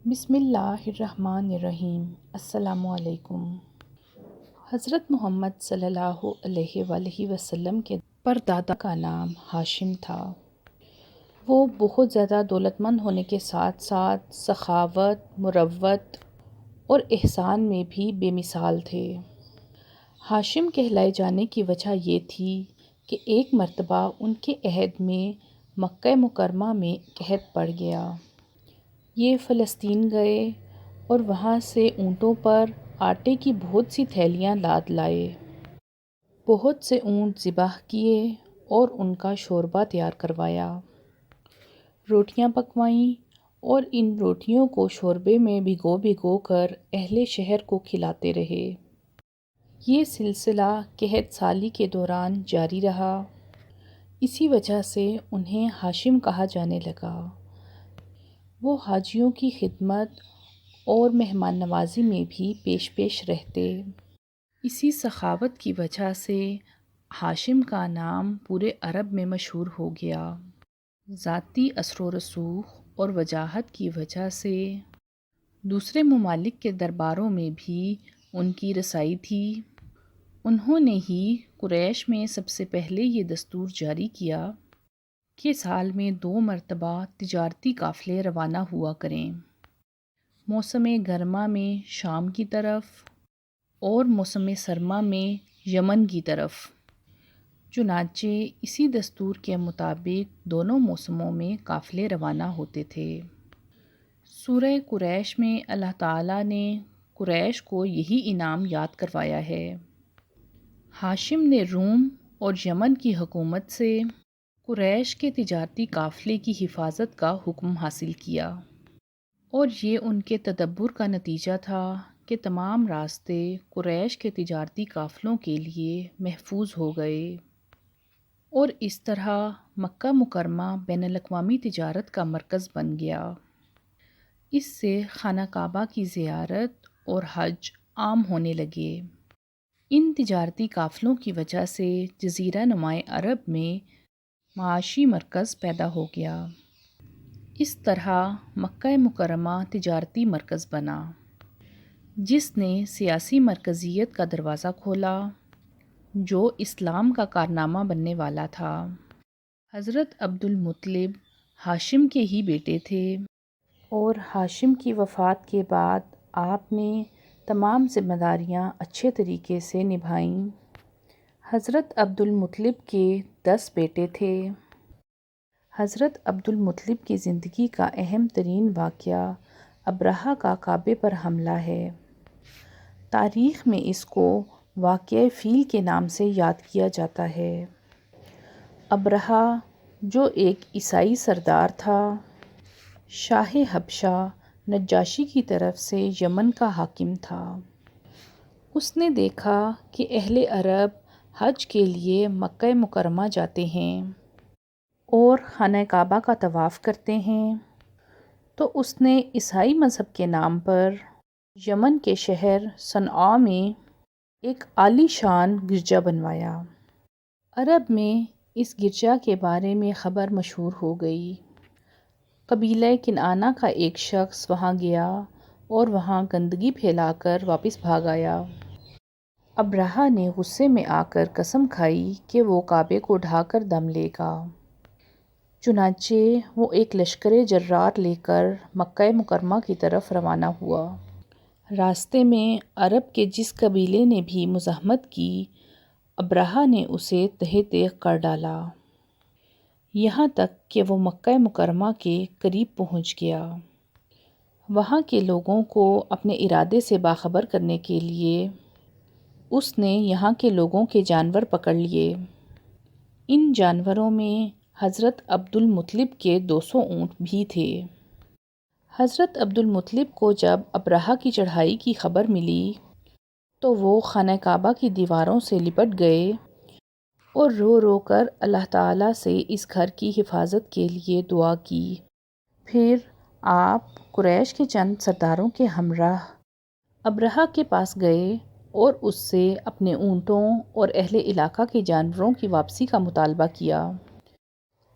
بسم اللہ الرحمن الرحیم۔ السلام علیکم۔ حضرت محمد صلی اللہ علیہ وآلہ وسلم کے پردادا کا نام ہاشم تھا۔ وہ بہت زیادہ دولت مند ہونے کے ساتھ ساتھ سخاوت، مروت اور احسان میں بھی بے مثال تھے۔ ہاشم کہلائے جانے کی وجہ یہ تھی کہ ایک مرتبہ ان کے عہد میں مکہ مکرمہ میں قحط پڑ گیا۔ یہ فلسطین گئے اور وہاں سے اونٹوں پر آٹے کی بہت سی تھیلیاں لاد لائے۔ بہت سے اونٹ ذبح کیے اور ان کا شوربہ تیار کروایا۔ روٹیاں پکوائیں اور ان روٹیوں کو شوربے میں بھگو بھگو کر اہل شہر کو کھلاتے رہے۔ یہ سلسلہ قحط سالی کے دوران جاری رہا۔ اسی وجہ سے انہیں ہاشم کہا جانے لگا۔ وہ حاجیوں کی خدمت اور مہمان نوازی میں بھی پیش رہتے۔ اسی سخاوت کی وجہ سے ہاشم کا نام پورے عرب میں مشہور ہو گیا۔ ذاتی اثر و رسوخ اور وجاہت کی وجہ سے دوسرے ممالک کے درباروں میں بھی ان کی رسائی تھی۔ انہوں نے ہی قریش میں سب سے پہلے یہ دستور جاری کیا کہ سال میں 2 مرتبہ تجارتی قافلے روانہ ہوا کریں، موسم گرما میں شام کی طرف اور موسم سرما میں یمن کی طرف۔ چنانچہ اسی دستور کے مطابق دونوں موسموں میں قافلے روانہ ہوتے تھے۔ سورہ قریش میں اللہ تعالیٰ نے قریش کو یہی انعام یاد کروایا ہے۔ ہاشم نے روم اور یمن کی حکومت سے قریش کے تجارتی قافلے کی حفاظت کا حکم حاصل کیا، اور یہ ان کے تدبر کا نتیجہ تھا کہ تمام راستے قریش کے تجارتی قافلوں کے لیے محفوظ ہو گئے، اور اس طرح مکہ مکرمہ بین الاقوامی تجارت کا مرکز بن گیا۔ اس سے خانہ کعبہ کی زیارت اور حج عام ہونے لگے۔ ان تجارتی قافلوں کی وجہ سے جزیرہ نماء عرب میں معاشی مرکز پیدا ہو گیا۔ اس طرح مکہ مکرمہ تجارتی مرکز بنا، جس نے سیاسی مرکزیت کا دروازہ کھولا، جو اسلام کا کارنامہ بننے والا تھا۔ حضرت عبد المطلب ہاشم کے ہی بیٹے تھے، اور ہاشم کی وفات کے بعد آپ نے تمام ذمہ داریاں اچھے طریقے سے نبھائیں۔ حضرت عبد المطلب کے 10 بیٹے تھے۔ حضرت عبد المطلب کی زندگی کا اہم ترین واقعہ ابرہہ کا کعبے پر حملہ ہے۔ تاریخ میں اس کو واقعہ فیل کے نام سے یاد کیا جاتا ہے۔ ابرہہ، جو ایک عیسائی سردار تھا، شاہ حبشہ نجاشی کی طرف سے یمن کا حاکم تھا۔ اس نے دیکھا کہ اہل عرب حج کے لیے مکہ مکرمہ جاتے ہیں اور خانہ کعبہ کا طواف کرتے ہیں، تو اس نے عیسائی مذہب کے نام پر یمن کے شہر صنعا میں ایک عالی شان گرجا بنوایا۔ عرب میں اس گرجا کے بارے میں خبر مشہور ہو گئی۔ قبیلہ کنعانہ کا ایک شخص وہاں گیا اور وہاں گندگی پھیلا کر واپس بھاگ آیا۔ ابرہہ نے غصے میں آ کر قسم کھائی کہ وہ کعبے کو ڈھا کر دم لے گا۔ چنانچہ وہ ایک لشکر جرار لے کر مکہ مکرمہ کی طرف روانہ ہوا۔ راستے میں عرب کے جس قبیلے نے بھی مزاحمت کی، ابرہہ نے اسے تہہ تیغ کر ڈالا، یہاں تک کہ وہ مکہ مکرمہ کے قریب پہنچ گیا۔ وہاں کے لوگوں کو اپنے ارادے سے باخبر کرنے کے لیے اس نے یہاں کے لوگوں کے جانور پکڑ لیے۔ ان جانوروں میں حضرت عبد المطلب کے 200 اونٹ بھی تھے۔ حضرت عبد المطلب کو جب ابرہہ کی چڑھائی کی خبر ملی تو وہ خانہ کعبہ کی دیواروں سے لپٹ گئے اور رو رو کر اللہ تعالیٰ سے اس گھر کی حفاظت کے لیے دعا کی۔ پھر آپ قریش کے چند سرداروں کے ہمراہ ابرہہ کے پاس گئے اور اس سے اپنے اونٹوں اور اہل علاقہ کے جانوروں کی واپسی کا مطالبہ کیا۔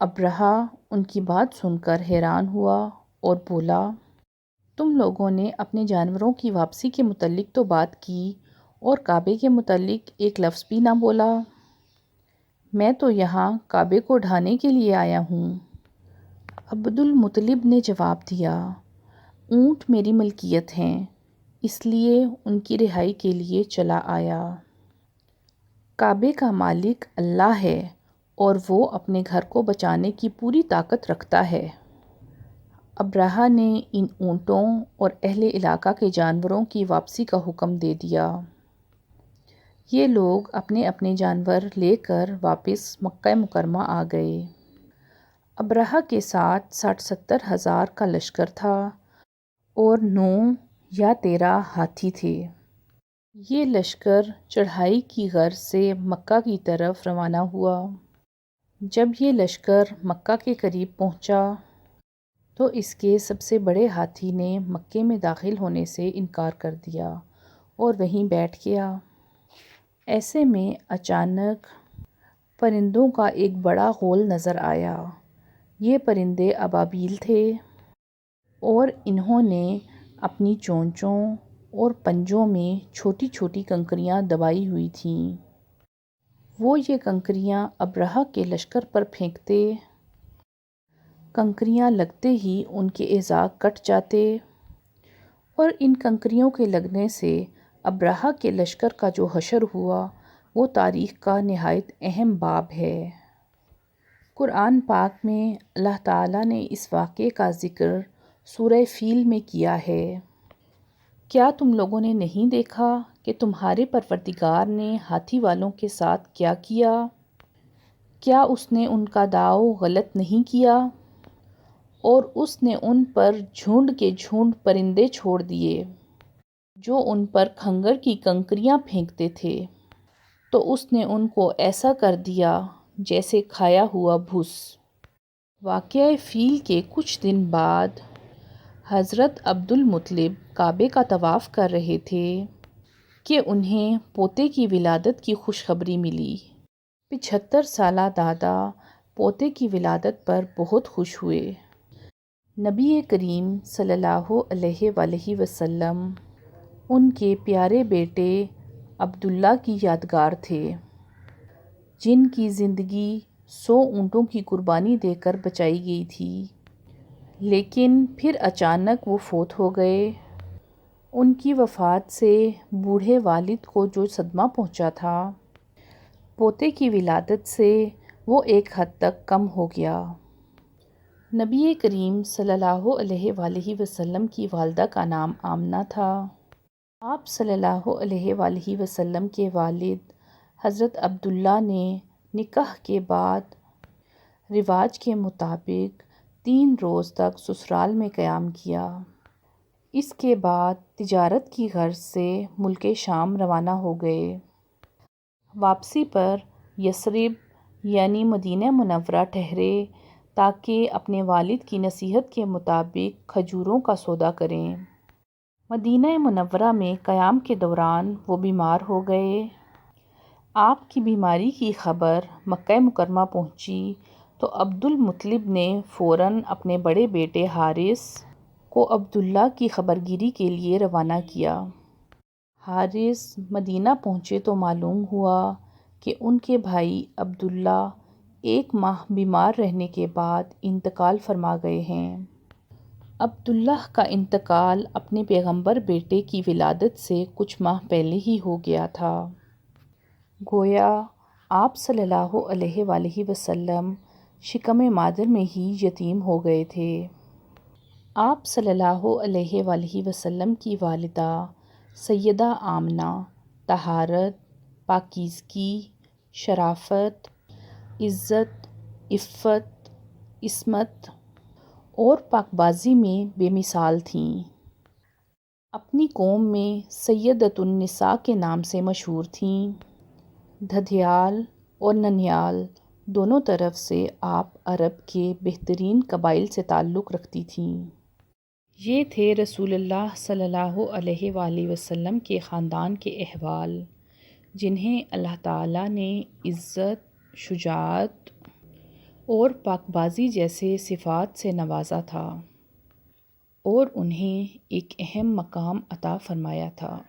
ابرہہ ان کی بات سن کر حیران ہوا اور بولا، تم لوگوں نے اپنے جانوروں کی واپسی کے متعلق تو بات کی اور کعبے کے متعلق ایک لفظ بھی نہ بولا۔ میں تو یہاں کعبے کو ڈھانے کے لیے آیا ہوں۔ عبد المطلب نے جواب دیا، اونٹ میری ملکیت ہیں، اس لیے ان کی رہائی کے لیے چلا آیا۔ کعبے کا مالک اللہ ہے اور وہ اپنے گھر کو بچانے کی پوری طاقت رکھتا ہے۔ ابرہہ نے ان اونٹوں اور اہل علاقہ کے جانوروں کی واپسی کا حکم دے دیا۔ یہ لوگ اپنے اپنے جانور لے کر واپس مکہ مکرمہ آ گئے۔ ابرہہ کے ساتھ 60-70 ہزار کا لشکر تھا اور 9 یا 13 ہاتھی تھے۔ یہ لشکر چڑھائی کی غرض سے مکہ کی طرف روانہ ہوا۔ جب یہ لشکر مکہ کے قریب پہنچا تو اس کے سب سے بڑے ہاتھی نے مکے میں داخل ہونے سے انکار کر دیا اور وہیں بیٹھ گیا۔ ایسے میں اچانک پرندوں کا ایک بڑا غول نظر آیا۔ یہ پرندے ابابیل تھے اور انہوں نے اپنی چونچوں اور پنجوں میں چھوٹی چھوٹی کنکریاں دبائی ہوئی تھیں۔ وہ یہ کنکریاں ابرہہ کے لشکر پر پھینکتے، کنکریاں لگتے ہی ان کے اعضاء کٹ جاتے اور ان کنکریوں کے لگنے سے ابرہہ کے لشکر کا جو حشر ہوا وہ تاریخ کا نہایت اہم باب ہے۔ قرآن پاک میں اللہ تعالیٰ نے اس واقعے کا ذکر سورہ فیل میں کیا ہے۔ کیا تم لوگوں نے نہیں دیکھا کہ تمہارے پروردگار نے ہاتھی والوں کے ساتھ کیا کیا؟ کیا اس نے ان کا داؤ غلط نہیں کیا؟ اور اس نے ان پر جھنڈ کے جھنڈ پرندے چھوڑ دیے جو ان پر کھنگر کی کنکریاں پھینکتے تھے، تو اس نے ان کو ایسا کر دیا جیسے کھایا ہوا بھوس۔ واقعہ فیل کے کچھ دن بعد حضرت عبد المطلب کعبے کا طواف کر رہے تھے کہ انہیں پوتے کی ولادت کی خوشخبری ملی۔ 75 سالہ دادا پوتے کی ولادت پر بہت خوش ہوئے۔ نبی کریم صلی اللہ علیہ وآلہ وسلم ان کے پیارے بیٹے عبداللہ کی یادگار تھے، جن کی زندگی 100 اونٹوں کی قربانی دے کر بچائی گئی تھی، لیکن پھر اچانک وہ فوت ہو گئے۔ ان کی وفات سے بوڑھے والد کو جو صدمہ پہنچا تھا، پوتے کی ولادت سے وہ ایک حد تک کم ہو گیا۔ نبی کریم صلی اللہ علیہ وآلہ وسلم کی والدہ کا نام آمنہ تھا۔ آپ صلی اللہ علیہ وآلہ وسلم کے والد حضرت عبداللہ نے نکاح کے بعد رواج کے مطابق 3 روز تک سسرال میں قیام کیا۔ اس کے بعد تجارت کی غرض سے ملک شام روانہ ہو گئے۔ واپسی پر یثرب یعنی مدینہ منورہ ٹھہرے تاکہ اپنے والد کی نصیحت کے مطابق کھجوروں کا سودا کریں۔ مدینہ منورہ میں قیام کے دوران وہ بیمار ہو گئے۔ آپ کی بیماری کی خبر مکہ مکرمہ پہنچی تو عبد المطلب نے فوراً اپنے بڑے بیٹے حارث کو عبداللہ کی خبرگیری کے لیے روانہ کیا۔ حارث مدینہ پہنچے تو معلوم ہوا کہ ان کے بھائی عبداللہ 1 ماہ بیمار رہنے کے بعد انتقال فرما گئے ہیں۔ عبداللہ کا انتقال اپنے پیغمبر بیٹے کی ولادت سے کچھ ماہ پہلے ہی ہو گیا تھا۔ گویا آپ صلی اللہ علیہ وآلہ وسلم شکم مادر میں ہی یتیم ہو گئے تھے۔ آپ صلی اللہ علیہ وآلہ وسلم کی والدہ سیدہ آمنہ طہارت، پاکیزگی، شرافت، عزت، عفت، عصمت اور پاکبازی میں بے مثال تھیں۔ اپنی قوم میں سیدۃ النساء کے نام سے مشہور تھیں۔ دھدیال اور ننیال دونوں طرف سے آپ عرب کے بہترین قبائل سے تعلق رکھتی تھیں۔ یہ تھے رسول اللہ صلی اللہ علیہ وآلہ وسلم کے خاندان کے احوال، جنہیں اللہ تعالیٰ نے عزت، شجاعت اور پاکبازی جیسے صفات سے نوازا تھا۔ اور انہیں ایک اہم مقام عطا فرمایا تھا۔